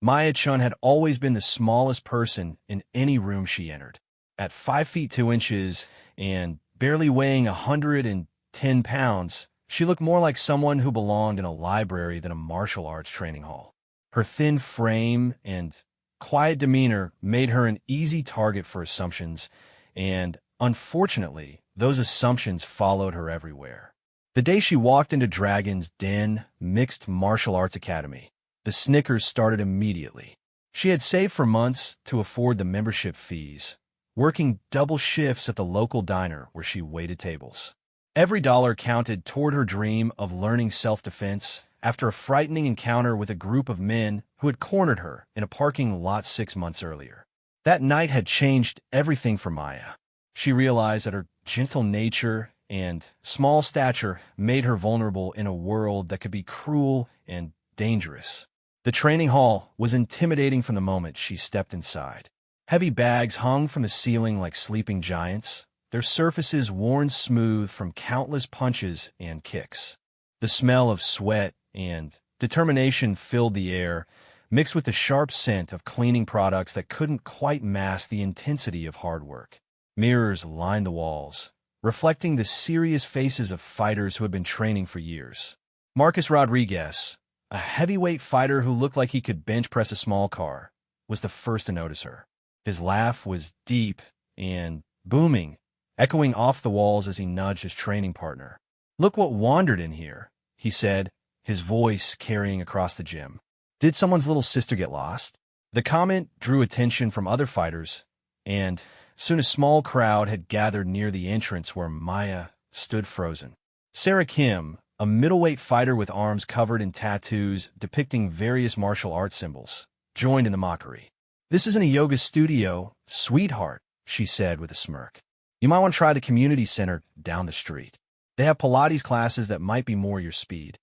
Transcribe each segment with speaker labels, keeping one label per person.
Speaker 1: Maya Chun had always been the smallest person in any room she entered. At 5 feet 2 inches and barely weighing 110 pounds, she looked more like someone who belonged in a library than a martial arts training hall. Her thin frame and quiet demeanor made her an easy target for assumptions, and unfortunately, those assumptions followed her everywhere. The day she walked into Dragon's Den Mixed Martial Arts Academy, the snickers started immediately. She had saved for months to afford the membership fees, working double shifts at the local diner where she waited tables. Every dollar counted toward her dream of learning self-defense after a frightening encounter with a group of men who had cornered her in a parking lot 6 months earlier. That night had changed everything for Maya. She realized that her gentle nature and small stature made her vulnerable in a world that could be cruel and dangerous. The training hall was intimidating from the moment she stepped inside. Heavy bags hung from the ceiling like sleeping giants, their surfaces worn smooth from countless punches and kicks. The smell of sweat and determination filled the air, mixed with the sharp scent of cleaning products that couldn't quite mask the intensity of hard work. Mirrors lined the walls, reflecting the serious faces of fighters who had been training for years. Marcus Rodriguez, a heavyweight fighter who looked like he could bench press a small car, was the first to notice her. His laugh was deep and booming, echoing off the walls as he nudged his training partner. "Look what wandered in here," he said, his voice carrying across the gym. "Did someone's little sister get lost?" The comment drew attention from other fighters, and soon a small crowd had gathered near the entrance where Maya stood frozen. Sarah Kim, a middleweight fighter with arms covered in tattoos depicting various martial arts symbols, joined in the mockery. "This isn't a yoga studio, sweetheart," she said with a smirk. "You might want to try the community center down the street. They have Pilates classes that might be more your speed."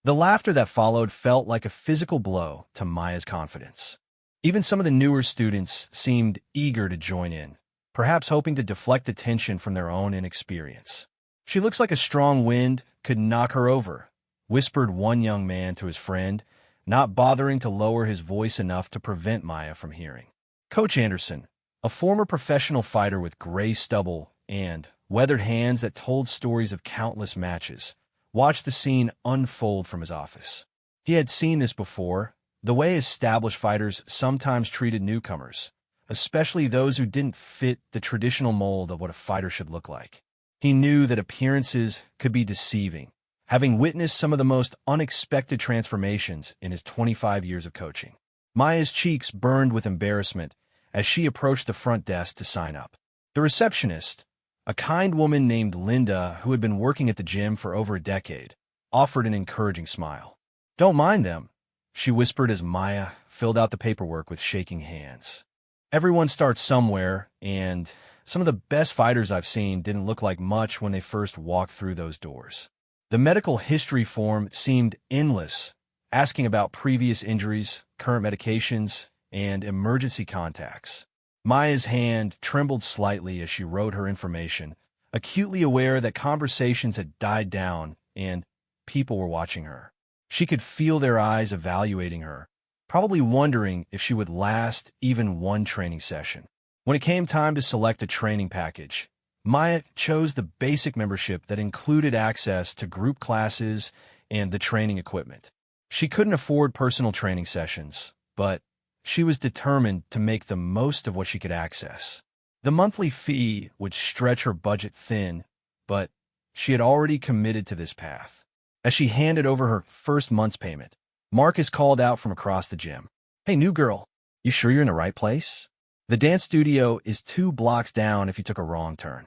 Speaker 1: The laughter that followed felt like a physical blow to Maya's confidence. Even some of the newer students seemed eager to join in, perhaps hoping to deflect attention from their own inexperience. "She looks like a strong wind could knock her over," whispered one young man to his friend, not bothering to lower his voice enough to prevent Maya from hearing. Coach Anderson, a former professional fighter with gray stubble and weathered hands that told stories of countless matches, watched the scene unfold from his office. He had seen this before, the way established fighters sometimes treated newcomers, especially those who didn't fit the traditional mold of what a fighter should look like. He knew that appearances could be deceiving, having witnessed some of the most unexpected transformations in his 25 years of coaching. Maya's cheeks burned with embarrassment as she approached the front desk to sign up. The receptionist, a kind woman named Linda who had been working at the gym for over a decade, offered an encouraging smile. "Don't mind them," she whispered as Maya filled out the paperwork with shaking hands. "Everyone starts somewhere, and some of the best fighters I've seen didn't look like much when they first walked through those doors." The medical history form seemed endless, asking about previous injuries, current medications, and emergency contacts. Maya's hand trembled slightly as she wrote her information, acutely aware that conversations had died down and people were watching her. She could feel their eyes evaluating her, probably wondering if she would last even one training session. When it came time to select a training package, Maya chose the basic membership that included access to group classes and the training equipment. She couldn't afford personal training sessions, but she was determined to make the most of what she could access. The monthly fee would stretch her budget thin, but she had already committed to this path. As she handed over her first month's payment, Marcus called out from across the gym. "Hey, new girl, you sure you're in the right place? The dance studio is 2 blocks down if you took a wrong turn."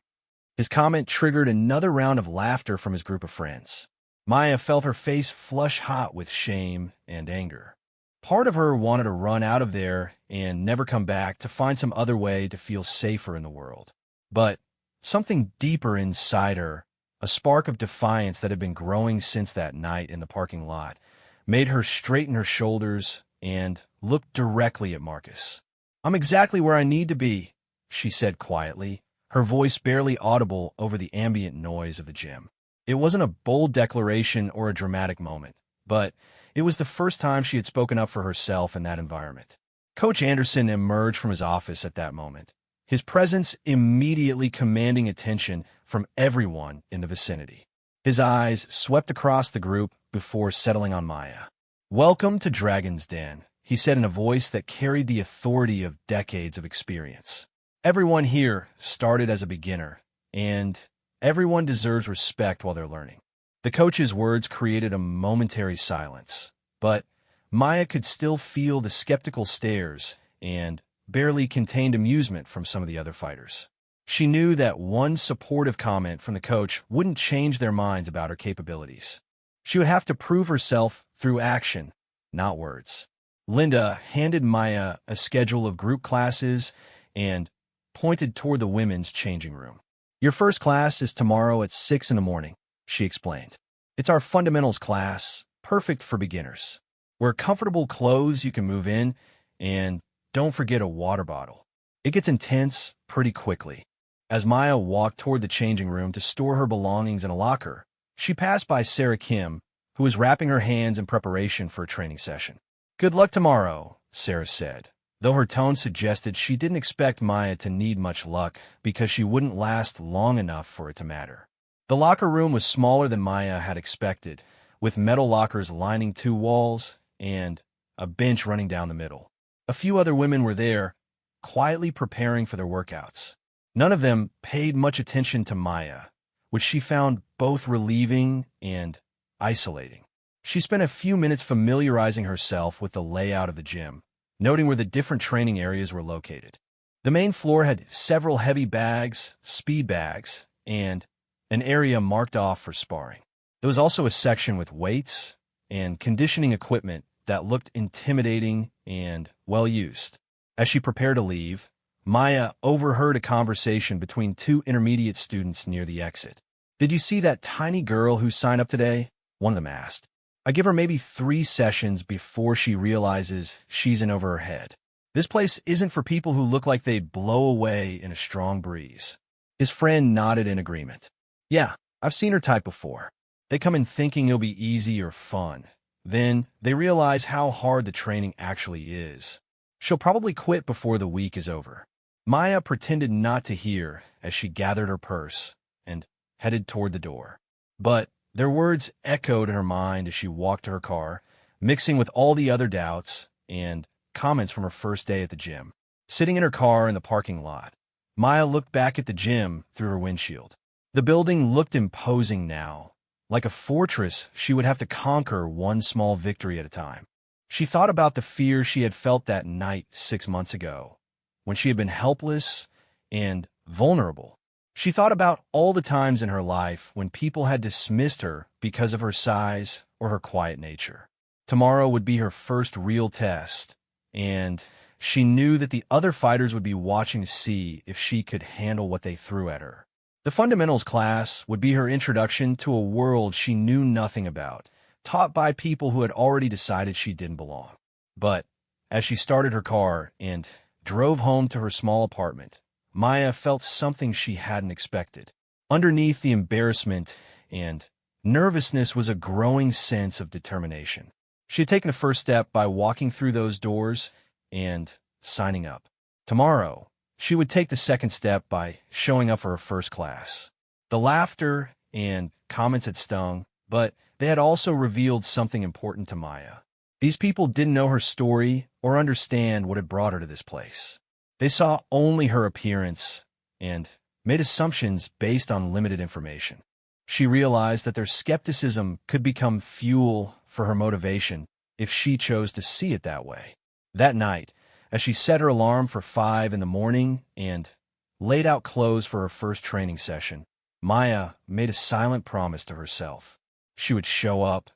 Speaker 1: His comment triggered another round of laughter from his group of friends. Maya felt her face flush hot with shame and anger. Part of her wanted to run out of there and never come back to find some other way to feel safer in the world. But something deeper inside her, a spark of defiance that had been growing since that night in the parking lot, made her straighten her shoulders and look directly at Marcus. "I'm exactly where I need to be," she said quietly, her voice barely audible over the ambient noise of the gym. It wasn't a bold declaration or a dramatic moment, but It was the first time she had spoken up for herself in that environment. Coach Anderson emerged from his office at that moment, his presence immediately commanding attention from everyone in the vicinity. His eyes swept across the group before settling on Maya. "Welcome to Dragon's Den," he said in a voice that carried the authority of decades of experience. "Everyone here started as a beginner, and everyone deserves respect while they're learning." The coach's words created a momentary silence, but Maya could still feel the skeptical stares and barely contained amusement from some of the other fighters. She knew that one supportive comment from the coach wouldn't change their minds about her capabilities. She would have to prove herself through action, not words. Linda handed Maya a schedule of group classes and pointed toward the women's changing room. "Your first class is tomorrow at 6 in the morning, she explained. "It's our fundamentals class, perfect for beginners. Wear comfortable clothes you can move in, and don't forget a water bottle. It gets intense pretty quickly." As Maya walked toward the changing room to store her belongings in a locker, she passed by Sarah Kim, who was wrapping her hands in preparation for a training session. "Good luck tomorrow," Sarah said, though her tone suggested she didn't expect Maya to need much luck because she wouldn't last long enough for it to matter. The locker room was smaller than Maya had expected, with metal lockers lining 2 walls and a bench running down the middle. A few other women were there, quietly preparing for their workouts. None of them paid much attention to Maya, which she found both relieving and isolating. She spent a few minutes familiarizing herself with the layout of the gym, noting where the different training areas were located. The main floor had several heavy bags, speed bags, and an area marked off for sparring. There was also a section with weights and conditioning equipment that looked intimidating and well-used. As she prepared to leave, Maya overheard a conversation between 2 intermediate students near the exit. "Did you see that tiny girl who signed up today?" one of them asked. "I give her maybe 3 sessions before she realizes she's in over her head. This place isn't for people who look like they'd blow away in a strong breeze." His friend nodded in agreement. "Yeah, I've seen her type before. They come in thinking it'll be easy or fun. Then they realize how hard the training actually is. She'll probably quit before the week is over." Maya pretended not to hear as she gathered her purse and headed toward the door. But their words echoed in her mind as she walked to her car, mixing with all the other doubts and comments from her first day at the gym. Sitting in her car in the parking lot, Maya looked back at the gym through her windshield. The building looked imposing now, like a fortress she would have to conquer one small victory at a time. She thought about the fear she had felt that night 6 months ago, when she had been helpless and vulnerable. She thought about all the times in her life when people had dismissed her because of her size or her quiet nature. Tomorrow would be her first real test, and she knew that the other fighters would be watching to see if she could handle what they threw at her. The fundamentals class would be her introduction to a world she knew nothing about, taught by people who had already decided she didn't belong. But as she started her car and drove home to her small apartment, Maya felt something she hadn't expected. Underneath the embarrassment and nervousness was a growing sense of determination. She had taken the first step by walking through those doors and signing up. Tomorrow, she would take the second step by showing up for her first class. The laughter and comments had stung, but they had also revealed something important to Maya. These people didn't know her story or understand what had brought her to this place. They saw only her appearance and made assumptions based on limited information. She realized that their skepticism could become fuel for her motivation if she chose to see it that way. That night, as she set her alarm for 5 in the morning and laid out clothes for her first training session, Maya made a silent promise to herself. She would show up,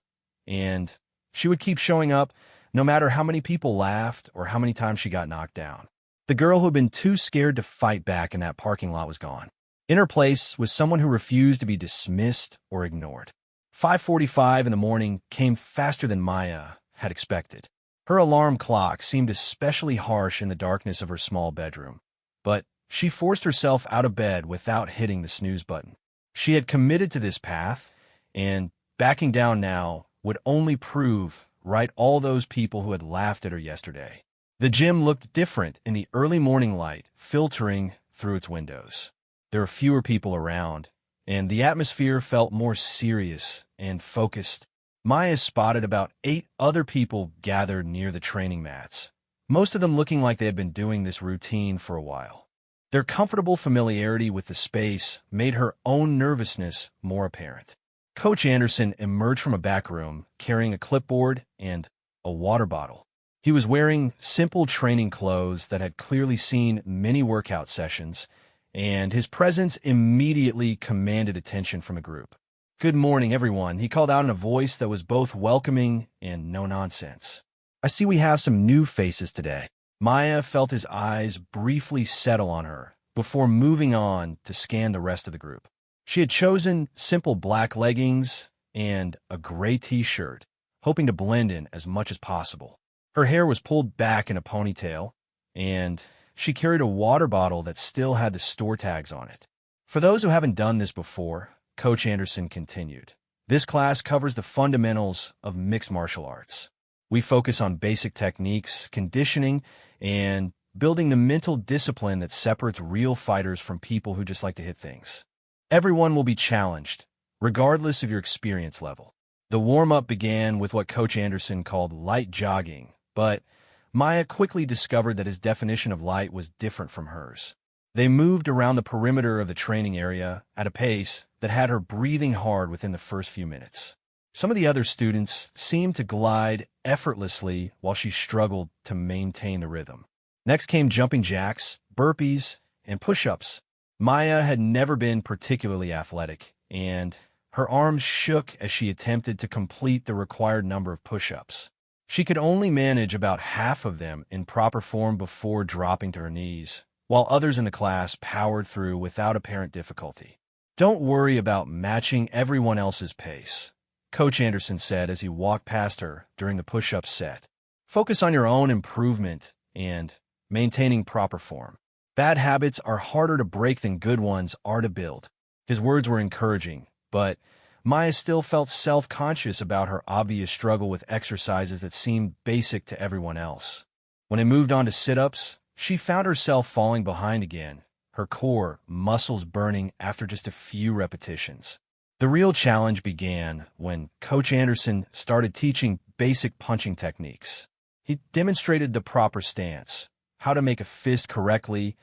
Speaker 1: and she would keep showing up no matter how many people laughed or how many times she got knocked down. The girl who had been too scared to fight back in that parking lot was gone. In her place was someone who refused to be dismissed or ignored. 5:45 in the morning came faster than Maya had expected. Her alarm clock seemed especially harsh in the darkness of her small bedroom, but she forced herself out of bed without hitting the snooze button. She had committed to this path, and backing down now would only prove right all those people who had laughed at her yesterday. The gym looked different in the early morning light filtering through its windows. There were fewer people around, and the atmosphere felt more serious and focused. Maya spotted about 8 other people gathered near the training mats, most of them looking like they had been doing this routine for a while. Their comfortable familiarity with the space made her own nervousness more apparent. Coach Anderson emerged from a back room carrying a clipboard and a water bottle. He was wearing simple training clothes that had clearly seen many workout sessions, and his presence immediately commanded attention from the group. "Good morning, everyone," he called out in a voice that was both welcoming and no-nonsense. "I see we have some new faces today." Maya felt his eyes briefly settle on her before moving on to scan the rest of the group. She had chosen simple black leggings and a gray t-shirt, hoping to blend in as much as possible. Her hair was pulled back in a ponytail, and she carried a water bottle that still had the store tags on it. "For those who haven't done this before," Coach Anderson continued, "this class covers the fundamentals of mixed martial arts. We focus on basic techniques, conditioning, and building the mental discipline that separates real fighters from people who just like to hit things. Everyone will be challenged, regardless of your experience level." The warm-up began with what Coach Anderson called light jogging, but Maya quickly discovered that his definition of light was different from hers. They moved around the perimeter of the training area at a pace that had her breathing hard within the first few minutes. Some of the other students seemed to glide effortlessly while she struggled to maintain the rhythm. Next came jumping jacks, burpees, and push-ups. Maya had never been particularly athletic, and her arms shook as she attempted to complete the required number of push-ups. She could only manage about half of them in proper form before dropping to her knees, while others in the class powered through without apparent difficulty. "Don't worry about matching everyone else's pace," Coach Anderson said as he walked past her during the push-up set. "Focus on your own improvement and maintaining proper form. Bad habits are harder to break than good ones are to build." His words were encouraging, but Maya still felt self-conscious about her obvious struggle with exercises that seemed basic to everyone else. When it moved on to sit-ups, she found herself falling behind again, her core muscles burning after just a few repetitions. The real challenge began when Coach Anderson started teaching basic punching techniques. He demonstrated the proper stance, how to make a fist correctly,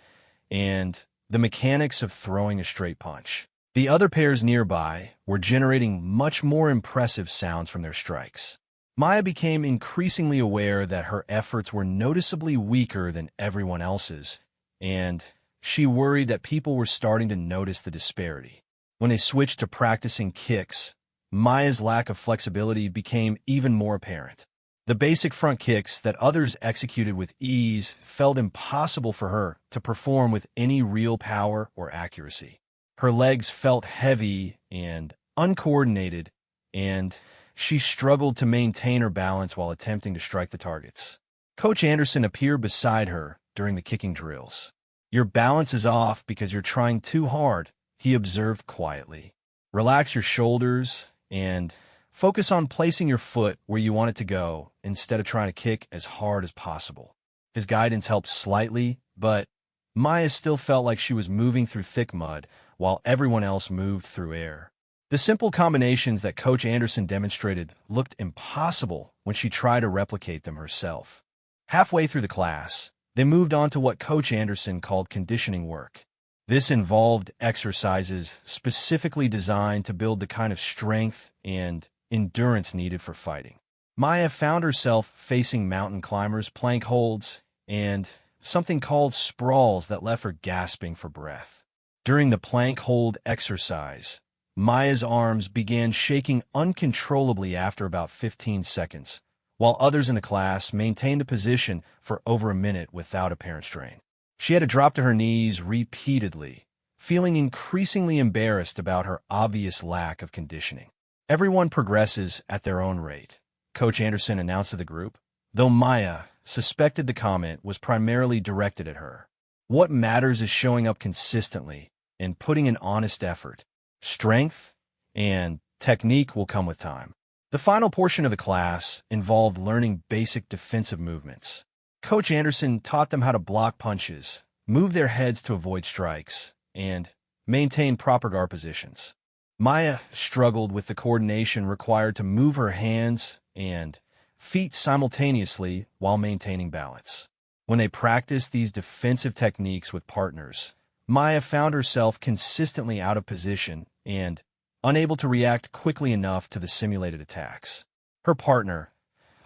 Speaker 1: and the mechanics of throwing a straight punch. The other pairs nearby were generating much more impressive sounds from their strikes. Maya became increasingly aware that her efforts were noticeably weaker than everyone else's, and she worried that people were starting to notice the disparity. When they switched to practicing kicks, Maya's lack of flexibility became even more apparent. The basic front kicks that others executed with ease felt impossible for her to perform with any real power or accuracy. Her legs felt heavy and uncoordinated, and she struggled to maintain her balance while attempting to strike the targets. Coach Anderson appeared beside her during the kicking drills. "Your balance is off because you're trying too hard," he observed quietly. "Relax your shoulders and focus on placing your foot where you want it to go instead of trying to kick as hard as possible." His guidance helped slightly, but Maya still felt like she was moving through thick mud while everyone else moved through air. The simple combinations that Coach Anderson demonstrated looked impossible when she tried to replicate them herself. Halfway through the class, they moved on to what Coach Anderson called conditioning work. This involved exercises specifically designed to build the kind of strength and endurance needed for fighting. Maya found herself facing mountain climbers, plank holds, and something called sprawls that left her gasping for breath. During the plank hold exercise, Maya's arms began shaking uncontrollably after about 15 seconds, while others in the class maintained the position for over a minute without apparent strain. She had to drop to her knees repeatedly, feeling increasingly embarrassed about her obvious lack of conditioning. "Everyone progresses at their own rate," Coach Anderson announced to the group, though Maya suspected the comment was primarily directed at her. "What matters is showing up consistently and putting in honest effort. Strength and technique will come with time." The final portion of the class involved learning basic defensive movements. Coach Anderson taught them how to block punches, move their heads to avoid strikes, and maintain proper guard positions. Maya struggled with the coordination required to move her hands and feet simultaneously while maintaining balance. When they practiced these defensive techniques with partners, Maya found herself consistently out of position and unable to react quickly enough to the simulated attacks. Her partner,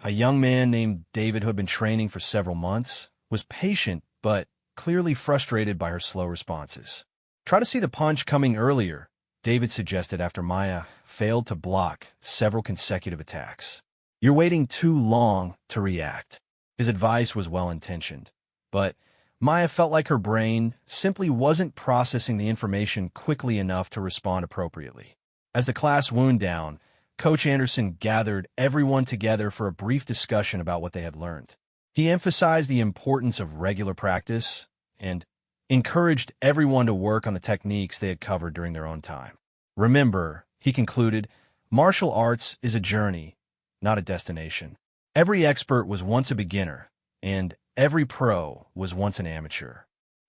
Speaker 1: a young man named David who had been training for several months, was patient but clearly frustrated by her slow responses. "Try to see the punch coming earlier," David suggested after Maya failed to block several consecutive attacks. "You're waiting too long to react." His advice was well-intentioned, but Maya felt like her brain simply wasn't processing the information quickly enough to respond appropriately. As the class wound down, Coach Anderson gathered everyone together for a brief discussion about what they had learned. He emphasized the importance of regular practice and encouraged everyone to work on the techniques they had covered during their own time. "Remember," he concluded, "martial arts is a journey, not a destination. Every expert was once a beginner, and every pro was once an amateur.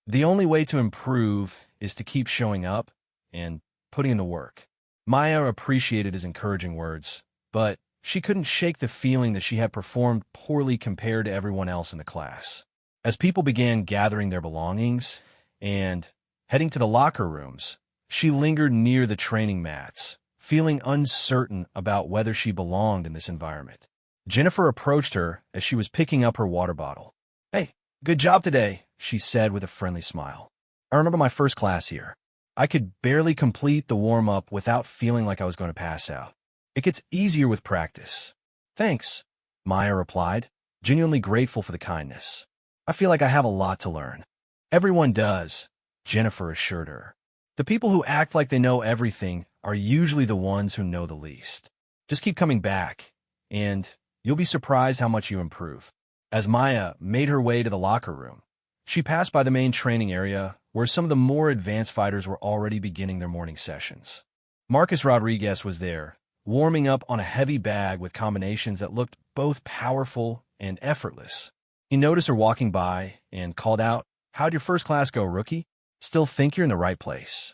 Speaker 1: The only way to improve is to keep showing up and putting in the work." Maya appreciated his encouraging words, but she couldn't shake the feeling that she had performed poorly compared to everyone else in the class. As people began gathering their belongings and heading to the locker rooms, she lingered near the training mats, feeling uncertain about whether she belonged in this environment. Jennifer approached her as she was picking up her water bottle. "Hey, good job today," she said with a friendly smile. "I remember my first class here. I could barely complete the warm-up without feeling like I was going to pass out. It gets easier with practice." "Thanks," Maya replied, genuinely grateful for the kindness. "I feel like I have a lot to learn." "Everyone does," Jennifer assured her. "The people who act like they know everything are usually the ones who know the least. Just keep coming back, and you'll be surprised how much you improve." As Maya made her way to the locker room, she passed by the main training area where some of the more advanced fighters were already beginning their morning sessions. Marcus Rodriguez was there, warming up on a heavy bag with combinations that looked both powerful and effortless. He noticed her walking by and called out, "How'd your first class go, rookie? Still think you're in the right place."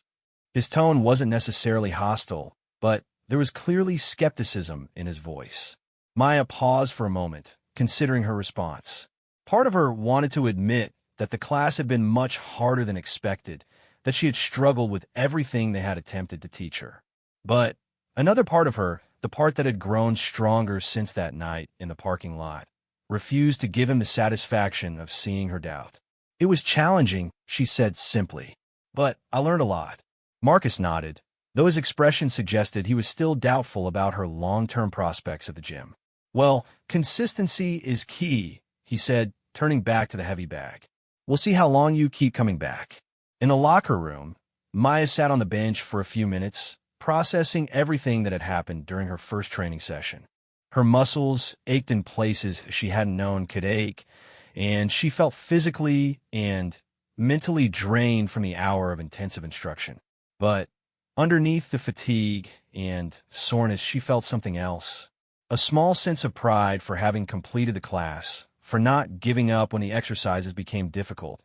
Speaker 1: His tone wasn't necessarily hostile, but there was clearly skepticism in his voice. Maya paused for a moment, considering her response. Part of her wanted to admit that the class had been much harder than expected, that she had struggled with everything they had attempted to teach her. But another part of her, the part that had grown stronger since that night in the parking lot, refused to give him the satisfaction of seeing her doubt. "It was challenging," she said simply, "but I learned a lot." Marcus nodded, though his expression suggested he was still doubtful about her long-term prospects at the gym. "Well, consistency is key," he said, turning back to the heavy bag. "We'll see how long you keep coming back." In the locker room, Maya sat on the bench for a few minutes, processing everything that had happened during her first training session. Her muscles ached in places she hadn't known could ache, and she felt physically and mentally drained from the hour of intensive instruction. But underneath the fatigue and soreness, she felt something else. A small sense of pride for having completed the class, for not giving up when the exercises became difficult,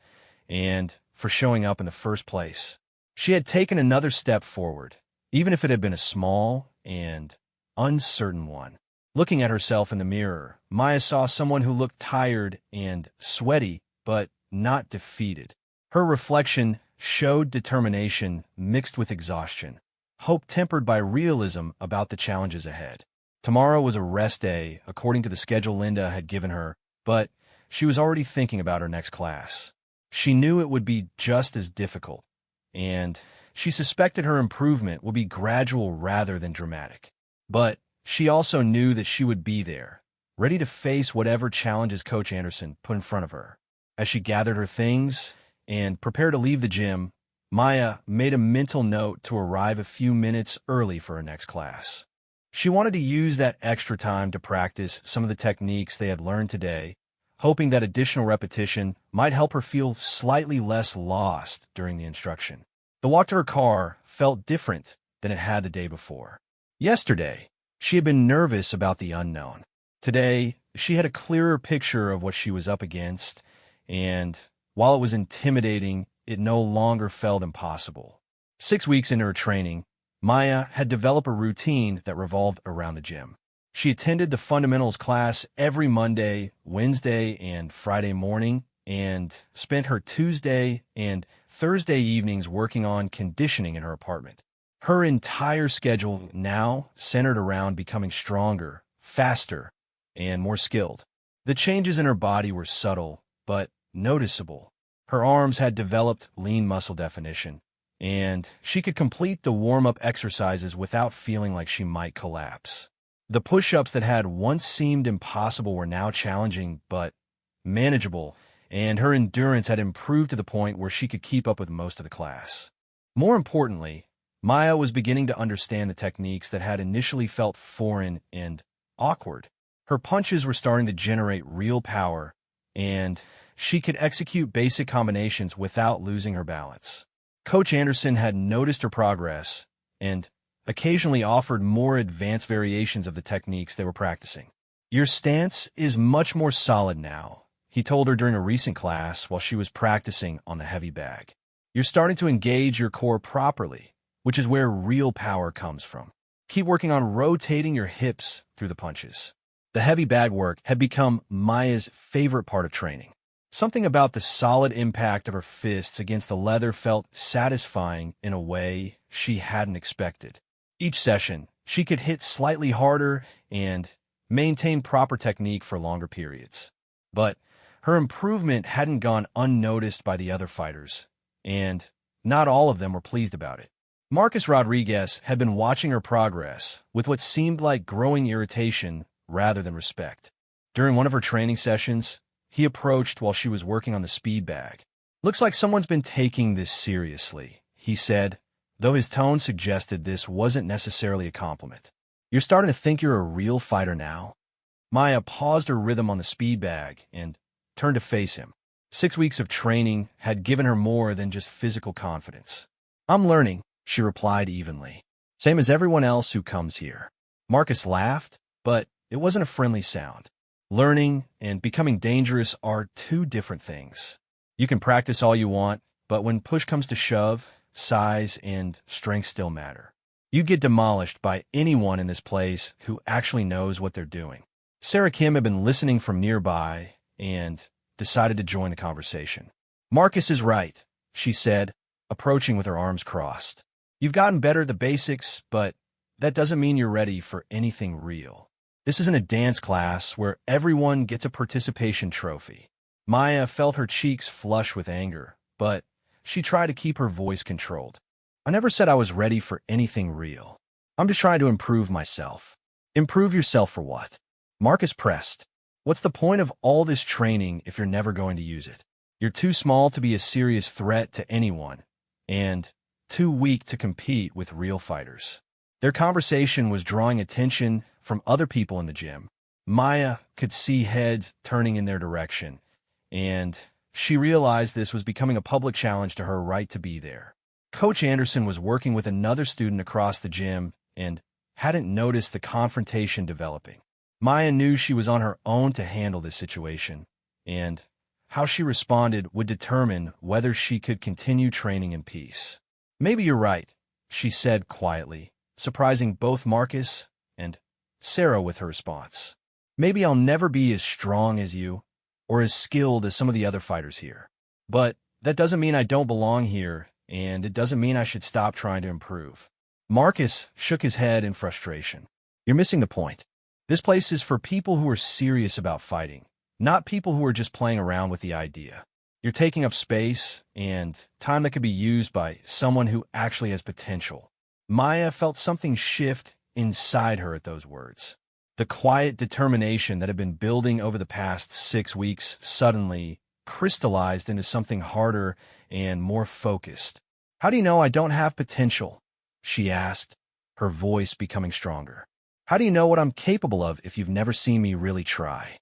Speaker 1: and for showing up in the first place. She had taken another step forward, even if it had been a small and uncertain one. Looking at herself in the mirror, Maya saw someone who looked tired and sweaty, but not defeated. Her reflection showed determination mixed with exhaustion, hope tempered by realism about the challenges ahead. Tomorrow was a rest day, according to the schedule Linda had given her, but she was already thinking about her next class. She knew it would be just as difficult, and she suspected her improvement would be gradual rather than dramatic. But she also knew that she would be there, ready to face whatever challenges Coach Anderson put in front of her. As she gathered her things and prepared to leave the gym, Maya made a mental note to arrive a few minutes early for her next class. She wanted to use that extra time to practice some of the techniques they had learned today, hoping that additional repetition might help her feel slightly less lost during the instruction. The walk to her car felt different than it had the day before. Yesterday, She had been nervous about the unknown. Today, she had a clearer picture of what she was up against, and while it was intimidating, it no longer felt impossible. 6 weeks into her training, Maya had developed a routine that revolved around the gym. She attended the fundamentals class every Monday, Wednesday, and Friday morning, and spent her Tuesday and Thursday evenings working on conditioning in her apartment. Her entire schedule now centered around becoming stronger, faster, and more skilled. The changes in her body were subtle, but noticeable. Her arms had developed lean muscle definition, and she could complete the warm-up exercises without feeling like she might collapse. The push-ups that had once seemed impossible were now challenging but manageable, and her endurance had improved to the point where she could keep up with most of the class. More importantly, Maya was beginning to understand the techniques that had initially felt foreign and awkward. Her punches were starting to generate real power, and she could execute basic combinations without losing her balance. Coach Anderson had noticed her progress and occasionally offered more advanced variations of the techniques they were practicing. "Your stance is much more solid now," he told her during a recent class while she was practicing on the heavy bag. "You're starting to engage your core properly, which is where real power comes from. Keep working on rotating your hips through the punches." The heavy bag work had become Maya's favorite part of training. Something about the solid impact of her fists against the leather felt satisfying in a way she hadn't expected. Each session, she could hit slightly harder and maintain proper technique for longer periods. But her improvement hadn't gone unnoticed by the other fighters, and not all of them were pleased about it. Marcus Rodriguez had been watching her progress with what seemed like growing irritation rather than respect. During one of her training sessions, he approached while she was working on the speed bag. "Looks like someone's been taking this seriously," he said, though his tone suggested this wasn't necessarily a compliment. "You're starting to think you're a real fighter now?" Maya paused her rhythm on the speed bag and turned to face him. 6 weeks of training had given her more than just physical confidence. "I'm learning," she replied evenly. "Same as everyone else who comes here." Marcus laughed, but it wasn't a friendly sound. Learning and becoming dangerous are two different things. You can practice all you want, but when push comes to shove, size and strength still matter. You get demolished by anyone in this place who actually knows what they're doing. Sarah Kim had been listening from nearby and decided to join the conversation. "Marcus is right," she said, approaching with her arms crossed. "You've gotten better at the basics, but that doesn't mean you're ready for anything real. This isn't a dance class where everyone gets a participation trophy." Maya felt her cheeks flush with anger, but she tried to keep her voice controlled. "I never said I was ready for anything real. I'm just trying to improve myself." "Improve yourself for what?" Marcus pressed. "What's the point of all this training if you're never going to use it? You're too small to be a serious threat to anyone, and too weak to compete with real fighters." Their conversation was drawing attention from other people in the gym. Maya could see heads turning in their direction, and she realized this was becoming a public challenge to her right to be there. Coach Anderson was working with another student across the gym and hadn't noticed the confrontation developing. Maya knew she was on her own to handle this situation, and how she responded would determine whether she could continue training in peace. "Maybe you're right," she said quietly, surprising both Marcus and Sarah with her response. "Maybe I'll never be as strong as you or as skilled as some of the other fighters here. But that doesn't mean I don't belong here, and it doesn't mean I should stop trying to improve." Marcus shook his head in frustration. "You're missing the point. This place is for people who are serious about fighting, not people who are just playing around with the idea. You're taking up space and time that could be used by someone who actually has potential." Maya felt something shift inside her at those words. The quiet determination that had been building over the past 6 weeks suddenly crystallized into something harder and more focused. "How do you know I don't have potential?" she asked, her voice becoming stronger. "How do you know what I'm capable of if you've never seen me really try?"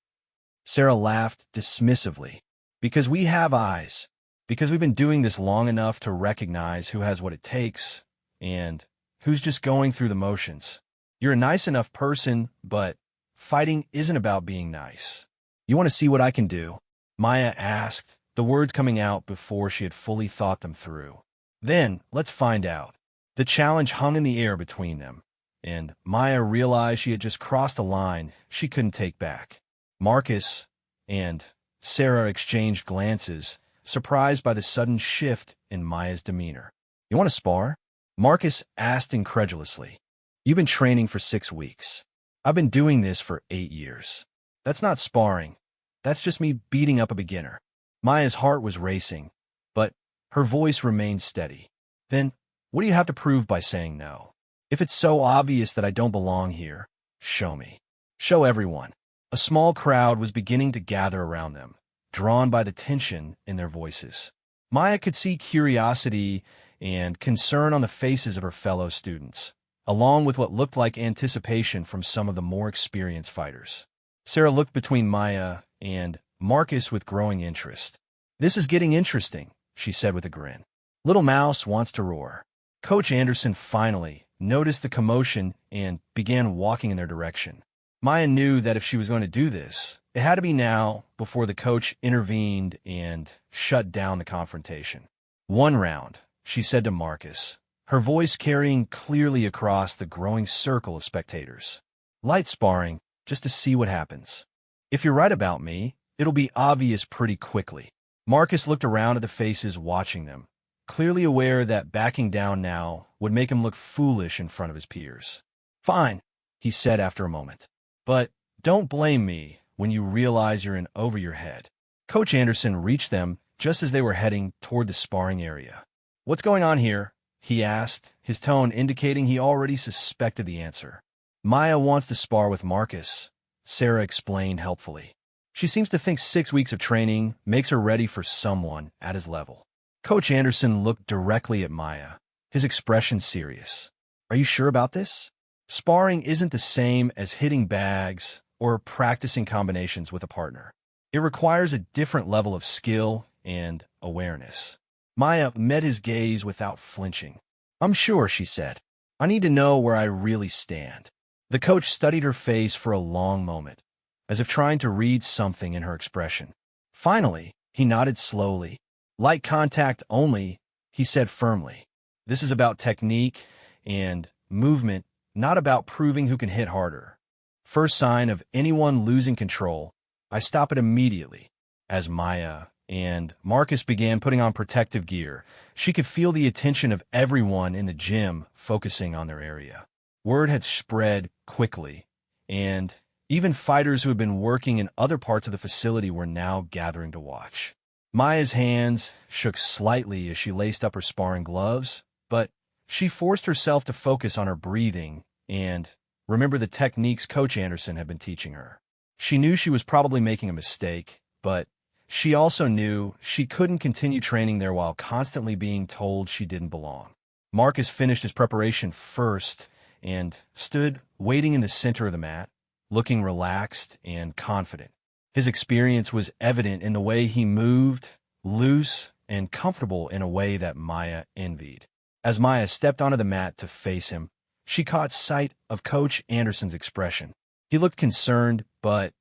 Speaker 1: Sarah laughed dismissively. "Because we have eyes. Because we've been doing this long enough to recognize who has what it takes and who's just going through the motions. You're a nice enough person, but fighting isn't about being nice. You want to see what I can do? Maya asked, the words coming out before she had fully thought them through. Then, let's find out. The challenge hung in the air between them, and Maya realized she had just crossed a line she couldn't take back. Marcus and Sarah exchanged glances, surprised by the sudden shift in Maya's demeanor. You want to spar? Marcus asked incredulously. You've been training for 6 weeks. I've been doing this for 8 years. That's not sparring. That's just me beating up a beginner. Maya's heart was racing, but her voice remained steady. Then, what do you have to prove by saying no? If it's so obvious that I don't belong here, show me. Show everyone. A small crowd was beginning to gather around them, drawn by the tension in their voices. Maya could see curiosity and concern on the faces of her fellow students, along with what looked like anticipation from some of the more experienced fighters. Sarah looked between Maya and Marcus with growing interest. This is getting interesting, she said with a grin. Little Mouse wants to roar. Coach Anderson finally noticed the commotion and began walking in their direction. Maya knew that if she was going to do this, it had to be now before the coach intervened and shut down the confrontation. 1 round, she said to Marcus, her voice carrying clearly across the growing circle of spectators. Light sparring, just to see what happens. If you're right about me, it'll be obvious pretty quickly. Marcus looked around at the faces watching them, clearly aware that backing down now would make him look foolish in front of his peers. Fine, he said after a moment. But don't blame me when you realize you're in over your head. Coach Anderson reached them just as they were heading toward the sparring area. What's going on here? He asked, his tone indicating he already suspected the answer. Maya wants to spar with Marcus, Sarah explained helpfully. She seems to think 6 weeks of training makes her ready for someone at his level. Coach Anderson looked directly at Maya, his expression serious. Are you sure about this? Sparring isn't the same as hitting bags or practicing combinations with a partner. It requires a different level of skill and awareness. Maya met his gaze without flinching. I'm sure, she said. I need to know where I really stand. The coach studied her face for a long moment, as if trying to read something in her expression. Finally, he nodded slowly. Light contact only, he said firmly. This is about technique and movement, not about proving who can hit harder. First sign of anyone losing control, I stop it immediately. As Maya and Marcus began putting on protective gear, she could feel the attention of everyone in the gym focusing on their area. Word had spread quickly, and even fighters who had been working in other parts of the facility were now gathering to watch. Maya's hands shook slightly as she laced up her sparring gloves, but she forced herself to focus on her breathing and remember the techniques Coach Anderson had been teaching her. She knew she was probably making a mistake, but she also knew she couldn't continue training there while constantly being told she didn't belong. Marcus finished his preparation first and stood waiting in the center of the mat, looking relaxed and confident. His experience was evident in the way he moved, loose and comfortable in a way that Maya envied. As Maya stepped onto the mat to face him, she caught sight of Coach Anderson's expression. He looked concerned, but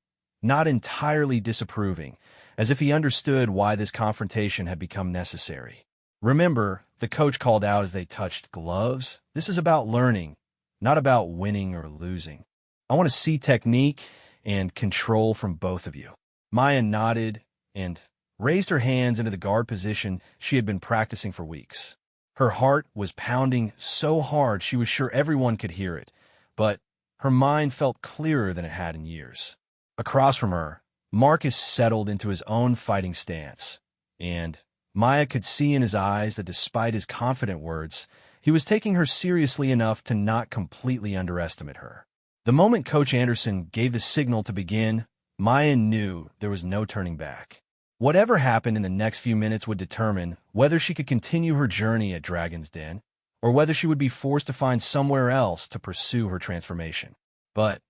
Speaker 1: not entirely disapproving, as if he understood why this confrontation had become necessary. Remember, the coach called out as they touched gloves, this is about learning, not about winning or losing. I want to see technique and control from both of you. Maya nodded and raised her hands into the guard position she had been practicing for weeks. Her heart was pounding so hard she was sure everyone could hear it, but her mind felt clearer than it had in years. Across from her, Marcus settled into his own fighting stance, and Maya could see in his eyes that despite his confident words, he was taking her seriously enough to not completely underestimate her. The moment Coach Anderson gave the signal to begin, Maya knew there was no turning back. Whatever happened in the next few minutes would determine whether she could continue her journey at Dragon's Den, or whether she would be forced to find somewhere else to pursue her transformation. But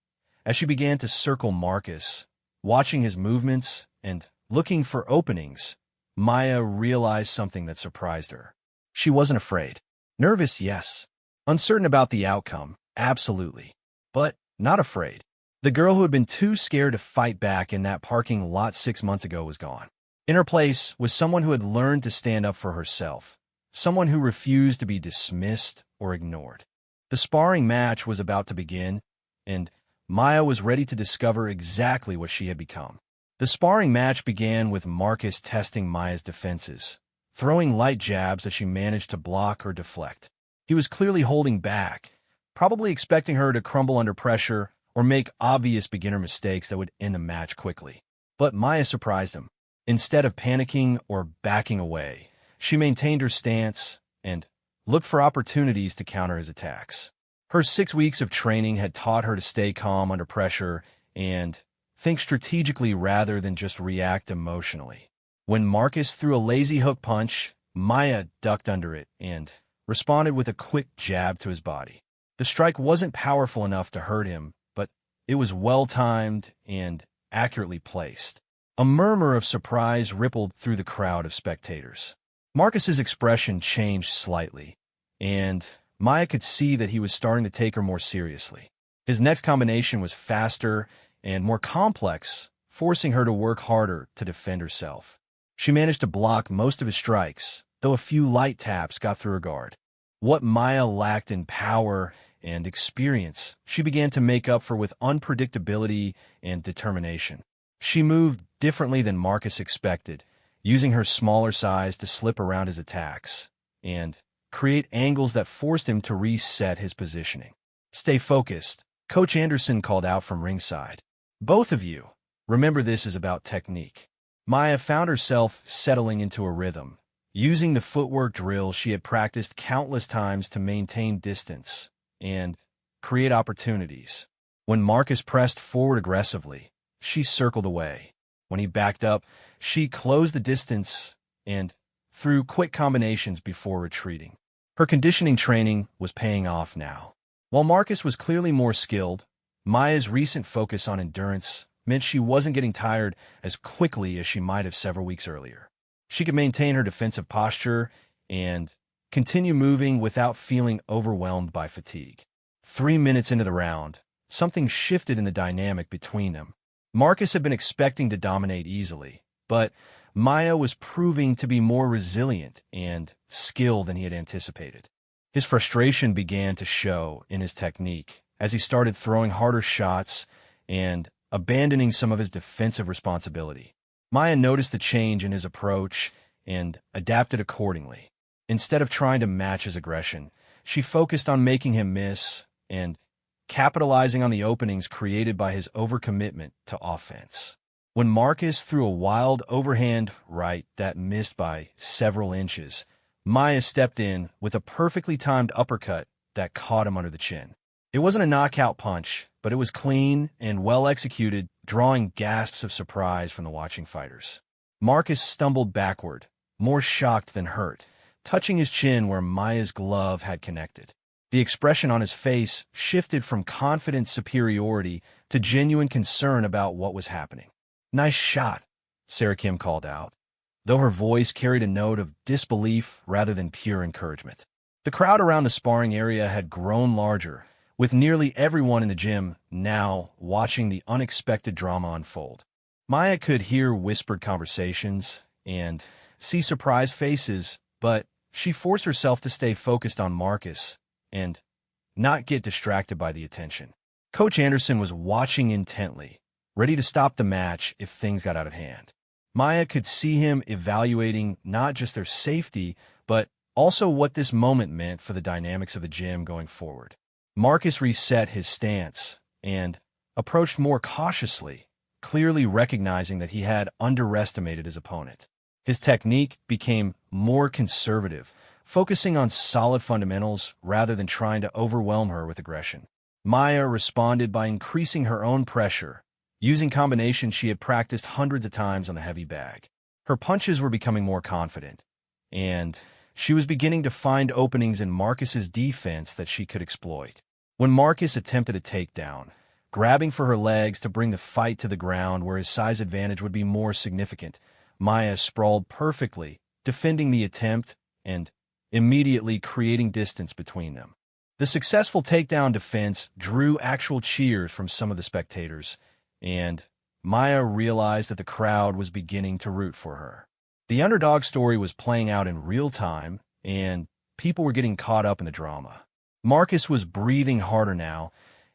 Speaker 1: as she began to circle Marcus, watching his movements and looking for openings, Maya realized something that surprised her. She wasn't afraid. Nervous, yes. Uncertain about the outcome, absolutely. but not afraid. The girl who had been too scared to fight back in that parking lot 6 months ago was gone. In her place was someone who had learned to stand up for herself, someone who refused to be dismissed or ignored. The sparring match was about to begin, and Maya was ready to discover exactly what she had become. The sparring match began with Marcus testing Maya's defenses, throwing light jabs that she managed to block or deflect. He was clearly holding back, probably expecting her to crumble under pressure or make obvious beginner mistakes that would end the match quickly. But Maya surprised him. Instead of panicking or backing away, she maintained her stance and looked for opportunities to counter his attacks. Her 6 weeks of training had taught her to stay calm under pressure and think strategically rather than just react emotionally. When Marcus threw a lazy hook punch, Maya ducked under it and responded with a quick jab to his body. The strike wasn't powerful enough to hurt him, but it was well-timed and accurately placed. A murmur of surprise rippled through the crowd of spectators. Marcus's expression changed slightly, and Maya could see that he was starting to take her more seriously. His next combination was faster and more complex, forcing her to work harder to defend herself. She managed to block most of his strikes, though a few light taps got through her guard. What Maya lacked in power and experience, she began to make up for with unpredictability and determination. She moved differently than Marcus expected, using her smaller size to slip around his attacks and create angles that forced him to reset his positioning. "Stay focused," Coach Anderson called out from ringside. "Both of you, remember this is about technique." Maya found herself settling into a rhythm, using the footwork drill she had practiced countless times to maintain distance and create opportunities. When Marcus pressed forward aggressively, she circled away. When he backed up, she closed the distance and threw quick combinations before retreating. Her conditioning training was paying off now. While Marcus was clearly more skilled, Maya's recent focus on endurance meant she wasn't getting tired as quickly as she might have several weeks earlier. She could maintain her defensive posture and continue moving without feeling overwhelmed by fatigue. 3 minutes into the round, something shifted in the dynamic between them. Marcus had been expecting to dominate easily, but Maya was proving to be more resilient and skilled than he had anticipated. His frustration began to show in his technique as he started throwing harder shots and abandoning some of his defensive responsibility. Maya noticed the change in his approach and adapted accordingly. Instead of trying to match his aggression, she focused on making him miss and capitalizing on the openings created by his overcommitment to offense. When Marcus threw a wild overhand right that missed by several inches, Maya stepped in with a perfectly timed uppercut that caught him under the chin. It wasn't a knockout punch, but it was clean and well executed, drawing gasps of surprise from the watching fighters. Marcus stumbled backward, more shocked than hurt, touching his chin where Maya's glove had connected. The expression on his face shifted from confident superiority to genuine concern about what was happening. "Nice shot," Sarah Kim called out, though her voice carried a note of disbelief rather than pure encouragement. The crowd around the sparring area had grown larger, with nearly everyone in the gym now watching the unexpected drama unfold. Maya could hear whispered conversations and see surprised faces, but she forced herself to stay focused on Marcus and not get distracted by the attention. Coach Anderson was watching intently, ready to stop the match if things got out of hand. Maya could see him evaluating not just their safety, but also what this moment meant for the dynamics of the gym going forward. Marcus reset his stance and approached more cautiously, clearly recognizing that he had underestimated his opponent. His technique became more conservative, focusing on solid fundamentals rather than trying to overwhelm her with aggression. Maya responded by increasing her own pressure, using combinations she had practiced hundreds of times on the heavy bag. Her punches were becoming more confident, and she was beginning to find openings in Marcus's defense that she could exploit. When Marcus attempted a takedown, grabbing for her legs to bring the fight to the ground where his size advantage would be more significant, Maya sprawled perfectly, defending the attempt and immediately creating distance between them. The successful takedown defense drew actual cheers from some of the spectators, and Maya realized that the crowd was beginning to root for her. The underdog story was playing out in real time, and people were getting caught up in the drama. Marcus was breathing harder now,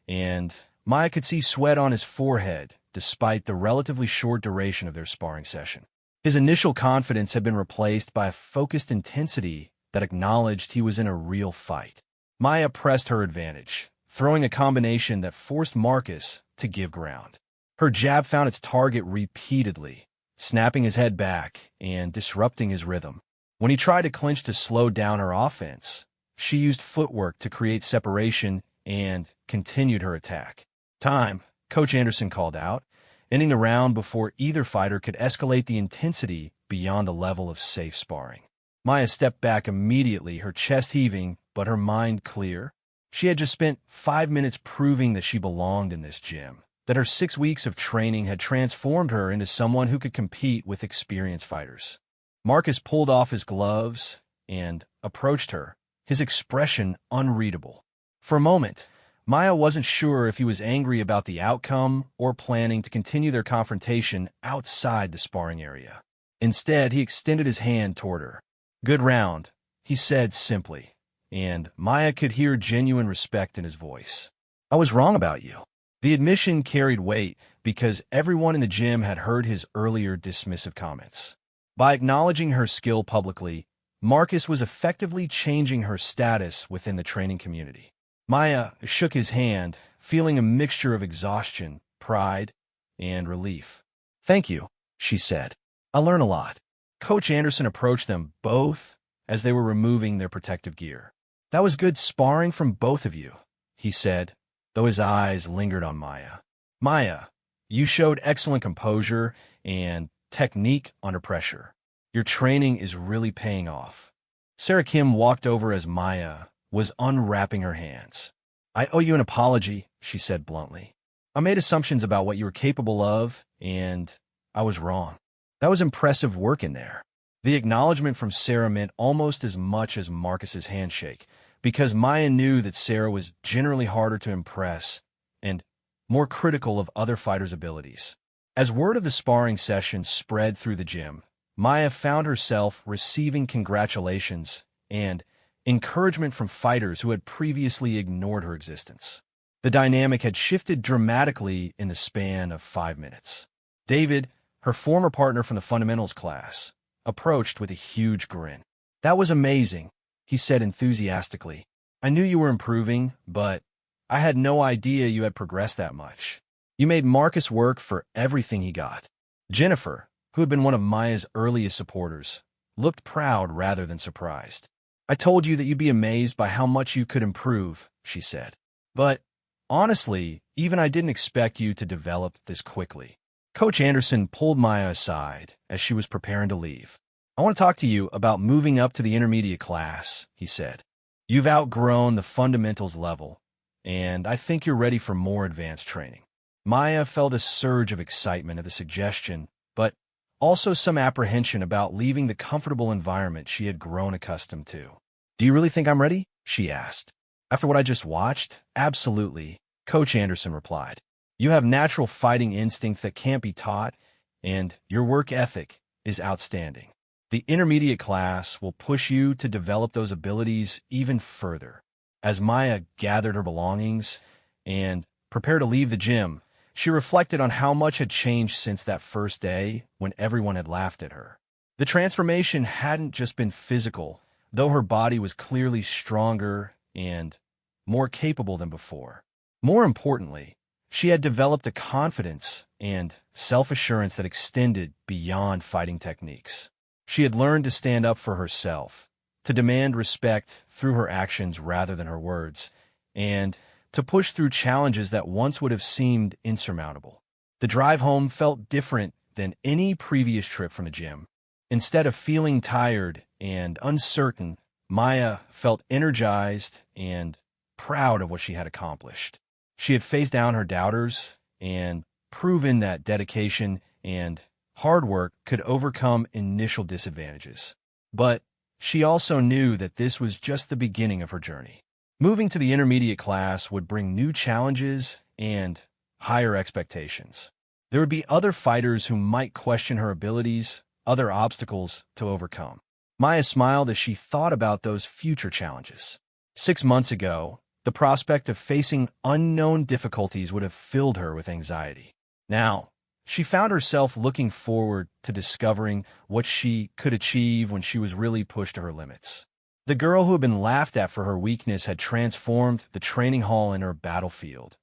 Speaker 1: and Maya could see sweat on his forehead, despite the relatively short duration of their sparring session. His initial confidence had been replaced by a focused intensity that acknowledged he was in a real fight. Maya pressed her advantage, throwing a combination that forced Marcus to give ground. Her jab found its target repeatedly, snapping his head back and disrupting his rhythm. When he tried to clinch to slow down her offense, she used footwork to create separation and continued her attack. "Time," Coach Anderson called out, ending the round before either fighter could escalate the intensity beyond a level of safe sparring. Maya stepped back immediately, her chest heaving, but her mind clear. She had just spent 5 minutes proving that she belonged in this gym, that her 6 weeks of training had transformed her into someone who could compete with experienced fighters. Marcus pulled off his gloves and approached her, his expression unreadable. For a moment, Maya wasn't sure if he was angry about the outcome or planning to continue their confrontation outside the sparring area. Instead, he extended his hand toward her. "Good round," he said simply, and Maya could hear genuine respect in his voice. "I was wrong about you." The admission carried weight because everyone in the gym had heard his earlier dismissive comments. By acknowledging her skill publicly, Marcus was effectively changing her status within the training community. Maya shook his hand, feeling a mixture of exhaustion, pride, and relief. "Thank you," she said. "I learn a lot." Coach Anderson approached them both as they were removing their protective gear. "That was good sparring from both of you," he said, though his eyes lingered on Maya. "Maya, you showed excellent composure and technique under pressure. Your training is really paying off." Sarah Kim walked over as Maya was unwrapping her hands. "I owe you an apology," she said bluntly. "I made assumptions about what you were capable of, and I was wrong." That was impressive work in there. The acknowledgement from Sarah meant almost as much as Marcus's handshake, because Maya knew that Sarah was generally harder to impress and more critical of other fighters' abilities. As word of the sparring session spread through the gym, Maya found herself receiving congratulations and encouragement from fighters who had previously ignored her existence. The dynamic had shifted dramatically in the span of 5 minutes. David, her former partner from the fundamentals class, approached with a huge grin. "That was amazing," he said enthusiastically. "I knew you were improving, but I had no idea you had progressed that much. You made Marcus work for everything he got." Jennifer, who had been one of Maya's earliest supporters, looked proud rather than surprised. "I told you that you'd be amazed by how much you could improve," she said. "But honestly, even I didn't expect you to develop this quickly." Coach Anderson pulled Maya aside as she was preparing to leave. "I want to talk to you about moving up to the intermediate class," he said. "You've outgrown the fundamentals level, and I think you're ready for more advanced training." Maya felt a surge of excitement at the suggestion, but also some apprehension about leaving the comfortable environment she had grown accustomed to. "Do you really think I'm ready?" she asked. "After what I just watched, absolutely," Coach Anderson replied. "You have natural fighting instinct that can't be taught, and your work ethic is outstanding. The intermediate class will push you to develop those abilities even further." As Maya gathered her belongings and prepared to leave the gym, she reflected on how much had changed since that first day when everyone had laughed at her. The transformation hadn't just been physical, though her body was clearly stronger and more capable than before. More importantly, she had developed a confidence and self-assurance that extended beyond fighting techniques. She had learned to stand up for herself, to demand respect through her actions rather than her words, and to push through challenges that once would have seemed insurmountable. The drive home felt different than any previous trip from the gym. Instead of feeling tired and uncertain, Maya felt energized and proud of what she had accomplished. She had faced down her doubters and proven that dedication and hard work could overcome initial disadvantages. But she also knew that this was just the beginning of her journey. Moving to the intermediate class would bring new challenges and higher expectations. There would be other fighters who might question her abilities, other obstacles to overcome. Maya smiled as she thought about those future challenges. 6 months ago, the prospect of facing unknown difficulties would have filled her with anxiety. Now, she found herself looking forward to discovering what she could achieve when she was really pushed to her limits. The girl who had been laughed at for her weakness had transformed the training hall into her battlefield,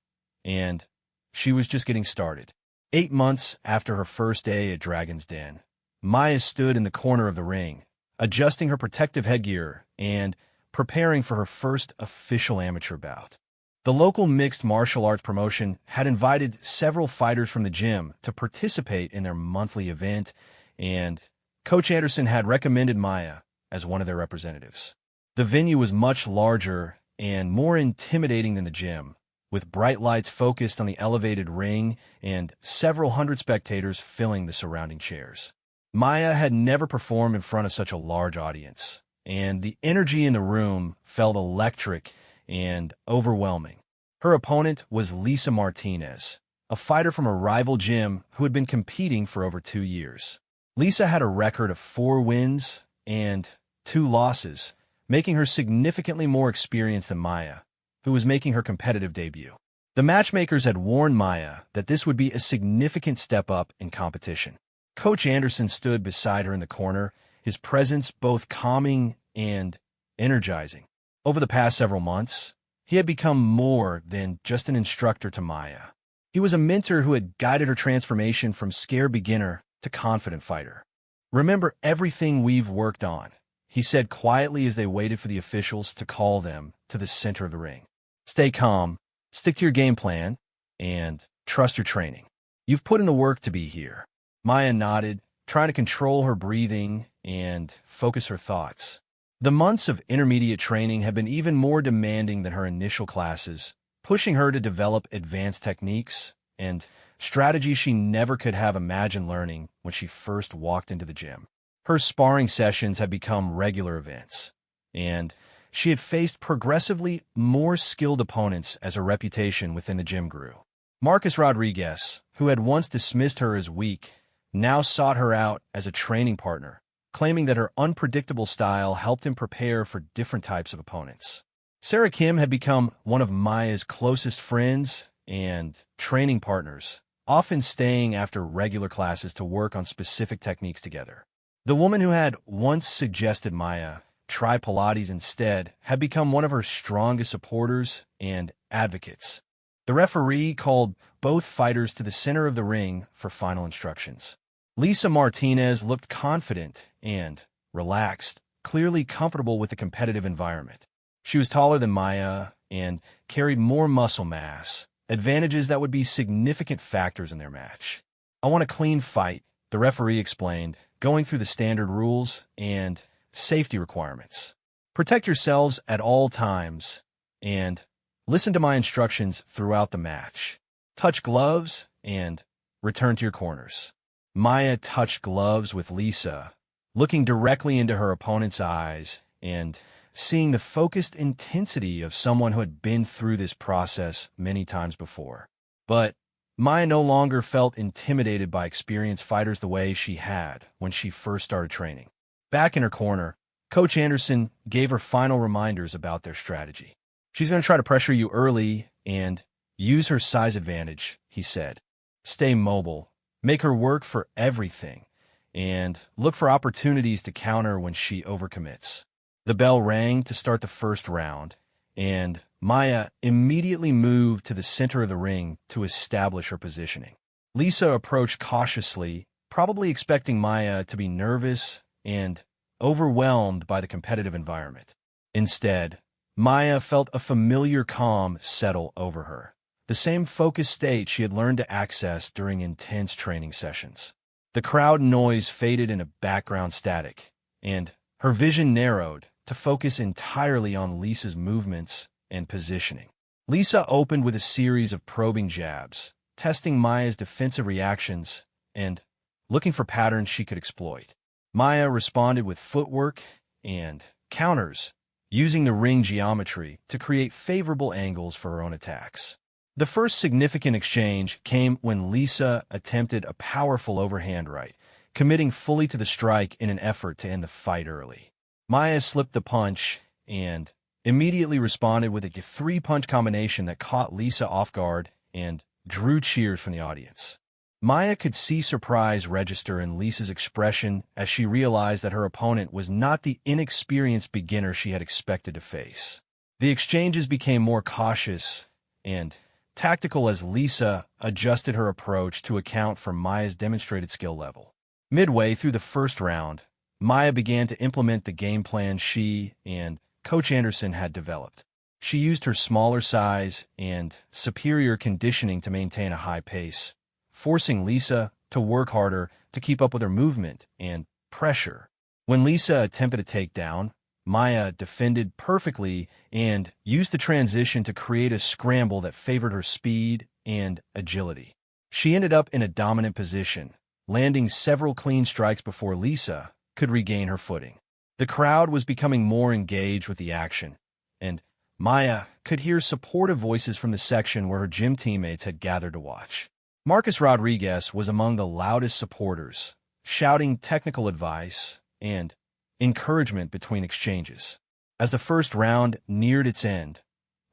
Speaker 1: and she was just getting started. 8 months after her first day at Dragon's Den, Maya stood in the corner of the ring, adjusting her protective headgear and preparing for her first official amateur bout. The local mixed martial arts promotion had invited several fighters from the gym to participate in their monthly event, and Coach Anderson had recommended Maya as one of their representatives. The venue was much larger and more intimidating than the gym, with bright lights focused on the elevated ring and several hundred spectators filling the surrounding chairs. Maya had never performed in front of such a large audience, and the energy in the room felt electric and overwhelming. Her opponent was Lisa Martinez, a fighter from a rival gym who had been competing for over 2 years. Lisa had a record of 4 wins and 2 losses, making her significantly more experienced than Maya, who was making her competitive debut. The matchmakers had warned Maya that this would be a significant step up in competition. Coach Anderson stood beside her in the corner, his presence both calming and energizing. Over the past several months, he had become more than just an instructor to Maya. He was a mentor who had guided her transformation from scared beginner to confident fighter. "Remember everything we've worked on," he said quietly as they waited for the officials to call them to the center of the ring. "Stay calm, stick to your game plan, and trust your training. You've put in the work to be here." Maya nodded, trying to control her breathing and focus her thoughts. The months of intermediate training had been even more demanding than her initial classes, pushing her to develop advanced techniques and strategies she never could have imagined learning when she first walked into the gym. Her sparring sessions had become regular events, and she had faced progressively more skilled opponents as her reputation within the gym grew. Marcus Rodriguez, who had once dismissed her as weak, now sought her out as a training partner, claiming that her unpredictable style helped him prepare for different types of opponents. Sarah Kim had become one of Maya's closest friends and training partners, often staying after regular classes to work on specific techniques together. The woman who had once suggested Maya try Pilates instead had become one of her strongest supporters and advocates. The referee called both fighters to the center of the ring for final instructions. Lisa Martinez looked confident and relaxed, clearly comfortable with the competitive environment. She was taller than Maya and carried more muscle mass, advantages that would be significant factors in their match. "I want a clean fight," the referee explained, going through the standard rules and safety requirements. "Protect yourselves at all times and listen to my instructions throughout the match. Touch gloves and return to your corners." Maya touched gloves with Lisa, looking directly into her opponent's eyes and seeing the focused intensity of someone who had been through this process many times before. But Maya no longer felt intimidated by experienced fighters the way she had when she first started training. Back in her corner, Coach Anderson gave her final reminders about their strategy. "She's going to try to pressure you early and use her size advantage," he said. "Stay mobile. Make her work for everything, and look for opportunities to counter when she overcommits." The bell rang to start the first round, and Maya immediately moved to the center of the ring to establish her positioning. Lisa approached cautiously, probably expecting Maya to be nervous and overwhelmed by the competitive environment. Instead, Maya felt a familiar calm settle over her, the same focused state she had learned to access during intense training sessions. The crowd noise faded into background static, and her vision narrowed to focus entirely on Lisa's movements and positioning. Lisa opened with a series of probing jabs, testing Maya's defensive reactions and looking for patterns she could exploit. Maya responded with footwork and counters, using the ring geometry to create favorable angles for her own attacks. The first significant exchange came when Lisa attempted a powerful overhand right, committing fully to the strike in an effort to end the fight early. Maya slipped the punch and immediately responded with a three-punch combination that caught Lisa off guard and drew cheers from the audience. Maya could see surprise register in Lisa's expression as she realized that her opponent was not the inexperienced beginner she had expected to face. The exchanges became more cautious and tactical as Lisa adjusted her approach to account for Maya's demonstrated skill level. Midway through the first round, Maya began to implement the game plan she and Coach Anderson had developed. She used her smaller size and superior conditioning to maintain a high pace, forcing Lisa to work harder to keep up with her movement and pressure. When Lisa attempted a takedown, Maya defended perfectly and used the transition to create a scramble that favored her speed and agility. She ended up in a dominant position, landing several clean strikes before Lisa could regain her footing. The crowd was becoming more engaged with the action, and Maya could hear supportive voices from the section where her gym teammates had gathered to watch. Marcus Rodriguez was among the loudest supporters, shouting technical advice and encouragement between exchanges. As the first round neared its end,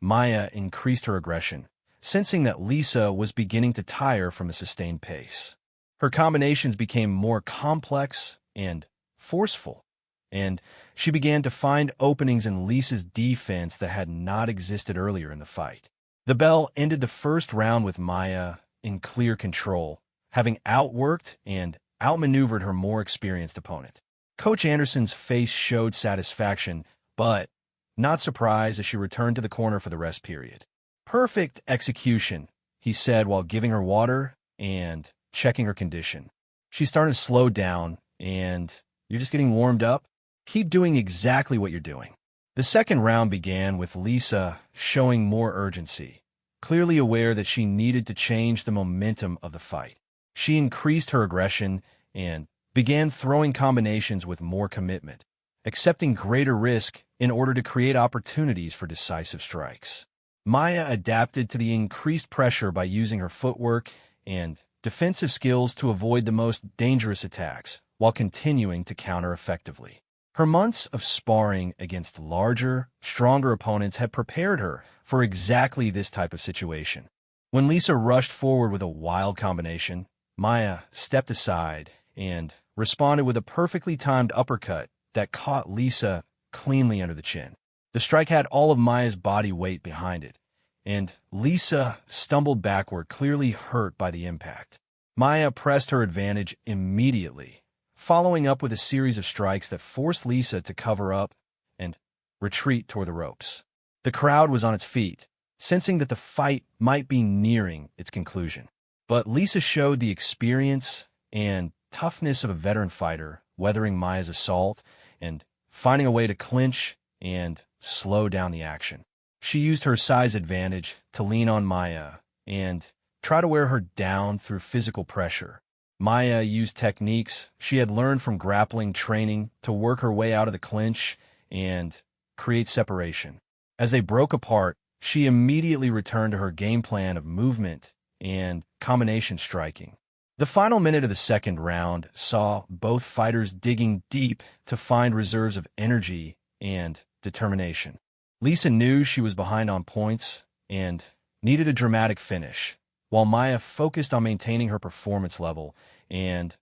Speaker 1: Maya increased her aggression, sensing that Lisa was beginning to tire from the sustained pace. Her combinations became more complex and forceful, and she began to find openings in Lisa's defense that had not existed earlier in the fight. The bell ended the first round with Maya in clear control, having outworked and outmaneuvered her more experienced opponent. Coach Anderson's face showed satisfaction, but not surprise as she returned to the corner for the rest period. "Perfect execution," he said while giving her water and checking her condition. She's starting to slow down, and you're just getting warmed up. Keep doing exactly what you're doing. The second round began with Lisa showing more urgency, clearly aware that she needed to change the momentum of the fight. She increased her aggression and began throwing combinations with more commitment, accepting greater risk in order to create opportunities for decisive strikes. Maya adapted to the increased pressure by using her footwork and defensive skills to avoid the most dangerous attacks, while continuing to counter effectively. Her months of sparring against larger, stronger opponents had prepared her for exactly this type of situation. When Lisa rushed forward with a wild combination, Maya stepped aside and responded with a perfectly timed uppercut that caught Lisa cleanly under the chin. The strike had all of Maya's body weight behind it, and Lisa stumbled backward, clearly hurt by the impact. Maya pressed her advantage immediately, following up with a series of strikes that forced Lisa to cover up and retreat toward the ropes. The crowd was on its feet, sensing that the fight might be nearing its conclusion. But Lisa showed the experience and toughness of a veteran fighter, weathering Maya's assault and finding a way to clinch and slow down the action. She used her size advantage to lean on Maya and try to wear her down through physical pressure. Maya used techniques she had learned from grappling training to work her way out of the clinch and create separation. As they broke apart, she immediately returned to her game plan of movement and combination striking. The final minute of the second round saw both fighters digging deep to find reserves of energy and determination. Lisa knew she was behind on points and needed a dramatic finish, while Maya focused on maintaining her performance level and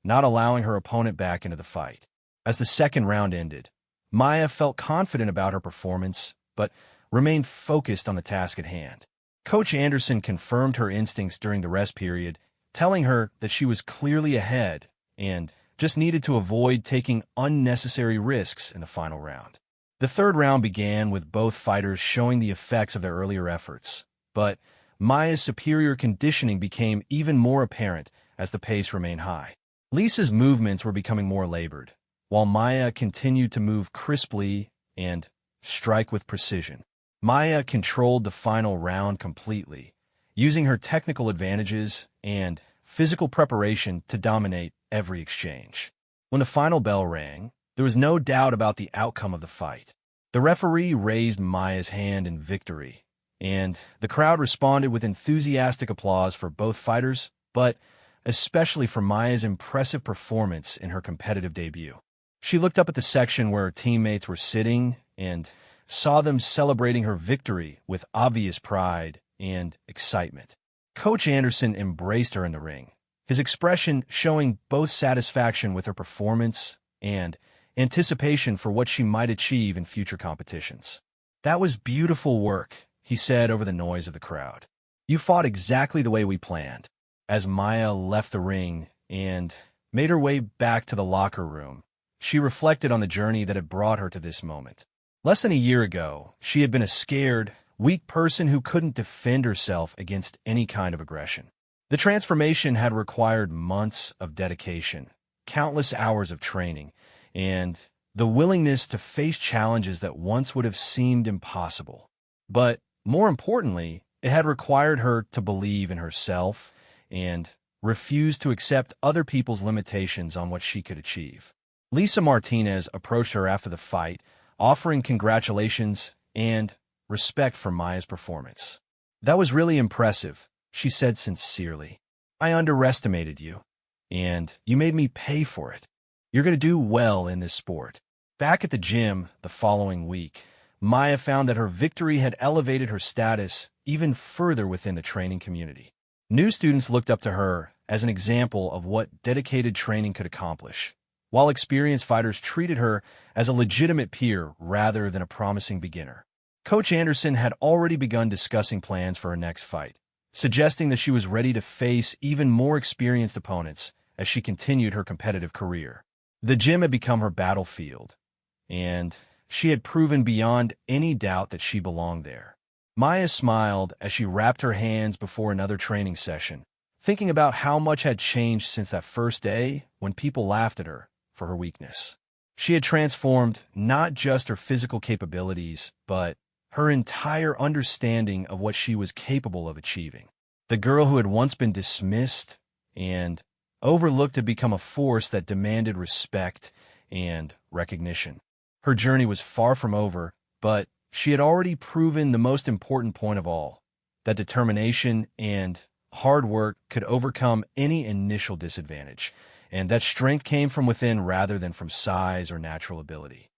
Speaker 1: not allowing her opponent back into the fight. As the second round ended, Maya felt confident about her performance, but remained focused on the task at hand. Coach Anderson confirmed her instincts during the rest period, telling her that she was clearly ahead and just needed to avoid taking unnecessary risks in the final round. The third round began with both fighters showing the effects of their earlier efforts, but Maya's superior conditioning became even more apparent as the pace remained high. Lisa's movements were becoming more labored, while Maya continued to move crisply and strike with precision. Maya controlled the final round completely, using her technical advantages and physical preparation to dominate every exchange. When the final bell rang, there was no doubt about the outcome of the fight. The referee raised Maya's hand in victory, and the crowd responded with enthusiastic applause for both fighters, but especially for Maya's impressive performance in her competitive debut. She looked up at the section where her teammates were sitting and saw them celebrating her victory with obvious pride and excitement. Coach Anderson embraced her in the ring, his expression showing both satisfaction with her performance and anticipation for what she might achieve in future competitions. "That was beautiful work," he said over the noise of the crowd. "You fought exactly the way we planned." As Maya left the ring and made her way back to the locker room, she reflected on the journey that had brought her to this moment. Less than a year ago, she had been a scared, weak person who couldn't defend herself against any kind of aggression. The transformation had required months of dedication, countless hours of training, and the willingness to face challenges that once would have seemed impossible. But more importantly, it had required her to believe in herself and refuse to accept other people's limitations on what she could achieve. Lisa Martinez approached her after the fight, offering congratulations and respect for Maya's performance. "That was really impressive," she said sincerely. "I underestimated you, and you made me pay for it. You're going to do well in this sport." Back at the gym the following week, Maya found that her victory had elevated her status even further within the training community. New students looked up to her as an example of what dedicated training could accomplish, while experienced fighters treated her as a legitimate peer rather than a promising beginner. Coach Anderson had already begun discussing plans for her next fight, suggesting that she was ready to face even more experienced opponents as she continued her competitive career. The gym had become her battlefield, and she had proven beyond any doubt that she belonged there. Maya smiled as she wrapped her hands before another training session, thinking about how much had changed since that first day when people laughed at her for her weakness. She had transformed not just her physical capabilities, but her entire understanding of what she was capable of achieving. The girl who had once been dismissed and overlooked had become a force that demanded respect and recognition. Her journey was far from over, but she had already proven the most important point of all, that determination and hard work could overcome any initial disadvantage, and that strength came from within rather than from size or natural ability.